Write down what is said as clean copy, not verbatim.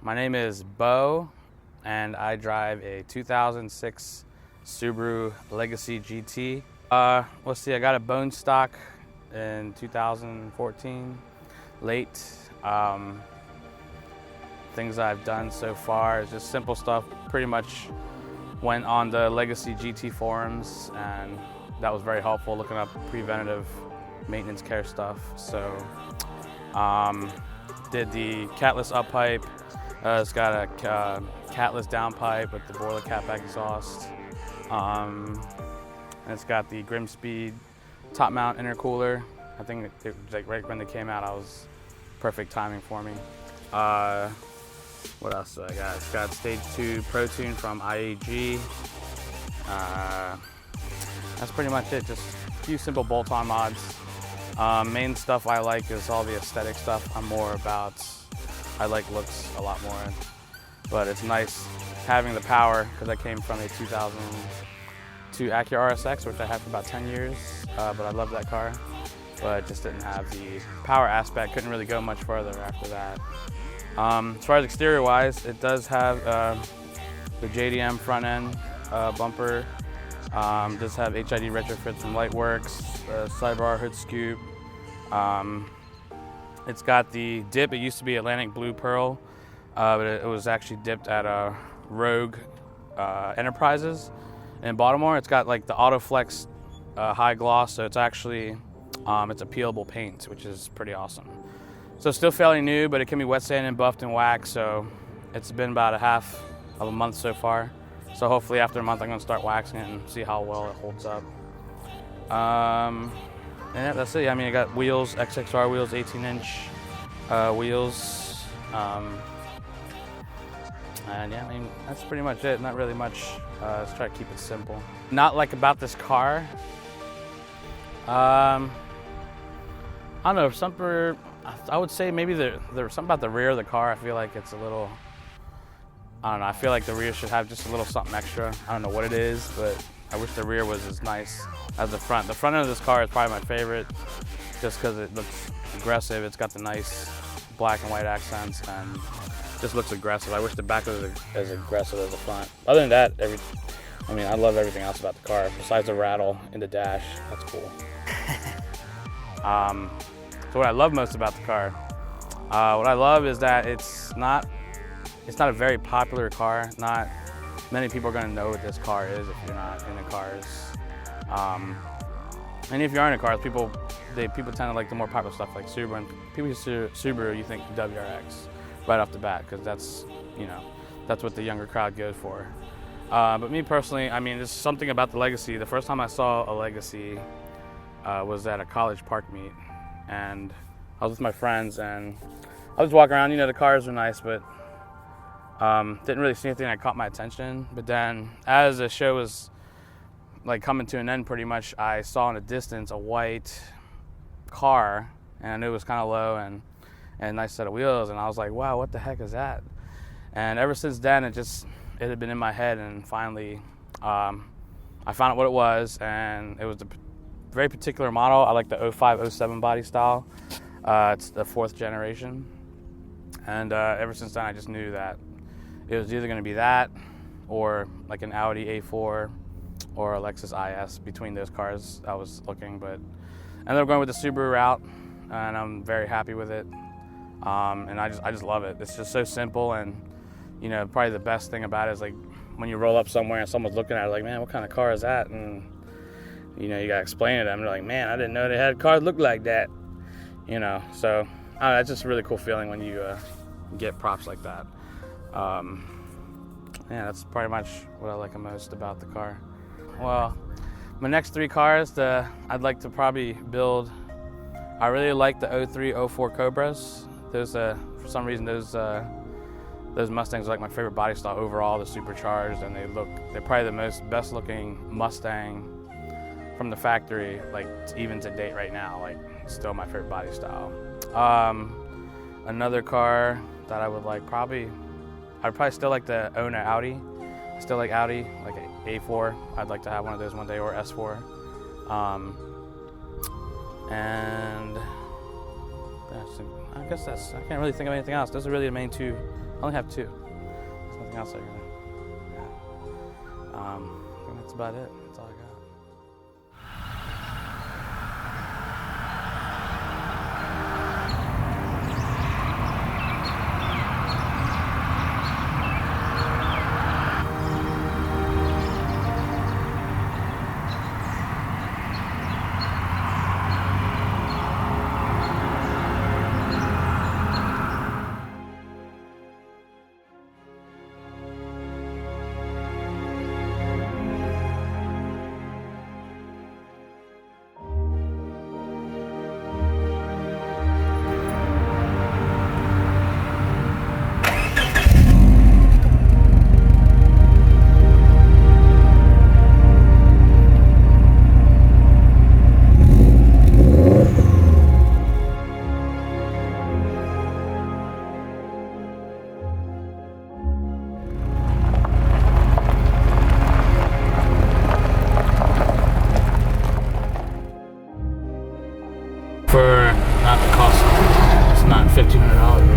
My name is Bo, and I drive a 2006 Subaru Legacy GT. Let's see, I got a bone stock in 2014, late. Things I've done so far is just simple stuff. Pretty much went on the Legacy GT forums, and that was very helpful, looking up preventative maintenance care stuff. So did the catless up pipe. It's got a catless downpipe with the boiler cap back exhaust. And it's got the Grimspeed top mount intercooler. I think it was like right when they came out, I was perfect timing for me. What else do I got? It's got stage 2 ProTuned from IAG. That's pretty much it, just a few simple bolt-on mods. Main stuff I like is all the aesthetic stuff. I like looks a lot more, but it's nice having the power because I came from a 2002 Acura RSX, which I had for about 10 years, but I love that car, but just didn't have the power aspect, couldn't really go much further after that. As far as exterior wise, it does have the JDM front end bumper, does have HID retrofits from Lightworks, sidebar hood scoop. It's got the dip. It used to be Atlantic Blue Pearl, but it was actually dipped at Rogue Enterprises in Baltimore. It's got like the Autoflex high gloss, so it's actually it's a peelable paint, which is pretty awesome. So still fairly new, but it can be wet sanded and buffed and waxed. So it's been about a half of a month so far. So hopefully after a month I'm gonna start waxing it and see how well it holds up. And yeah, that's it. I mean, I got wheels, XXR wheels, 18-inch wheels. And yeah, I mean, that's pretty much it. Not really much. Let's try to keep it simple. Not like about this car. I don't know, I would say maybe there's something about the rear of the car. I feel like it's a little, I don't know, I feel like the rear should have just a little something extra. I don't know what it is, but I wish the rear was as nice as the front. The front end of this car is probably my favorite just because it looks aggressive. It's got the nice black and white accents and just looks aggressive. I wish the back was as aggressive as the front. Other than that, I love everything else about the car. Besides the rattle in the dash, that's cool. So what I love most about the car, what I love is that it's not a very popular car. Not many people are going to know what this car is if you're not into cars. And if you are into cars, people tend to like the more popular stuff like Subaru. And people see Subaru, you think WRX right off the bat because that's what the younger crowd goes for. But me personally, I mean, there's something about the Legacy. The first time I saw a Legacy was at a college park meet, and I was with my friends, and I was walking around. The cars were nice, but didn't really see anything that caught my attention. But then, as the show was like coming to an end, pretty much, I saw in the distance a white car, and I knew it was kind of low and a nice set of wheels, and I was like, "Wow, what the heck is that?" And ever since then, it had been in my head, and finally, I found out what it was, and it was a very particular model. I like the 05-07 body style. It's the 4th generation, and ever since then, I just knew that it was either going to be that or like an Audi A4 or a Lexus IS. Between those cars, I was looking, but I ended up going with the Subaru route, and I'm very happy with it. And I just love it. It's just so simple, and probably the best thing about it is like when you roll up somewhere and someone's looking at it like, man, what kind of car is that? And you gotta explain it to them. They're like, man, I didn't know they had cars look like that. So it's just a really cool feeling when you get props like that. Yeah, that's pretty much what I like the most about the car. Well, my next 3 cars, I'd like to probably build. I really like the 03-04 Cobras. Those, for some reason, those Mustangs are like my favorite body style overall. They're supercharged, and they're probably the best looking Mustang from the factory, like even to date right now. Like, still my favorite body style. Another car that I would like I'd probably still like to own an Audi. I still like Audi, like an A4. I'd like to have one of those one day, or S4. And I can't really think of anything else. Those are really the main two I only have 2. There's nothing else I can do. Yeah. I think that's about it. That's all I got. For not the cost, it's not $1,500.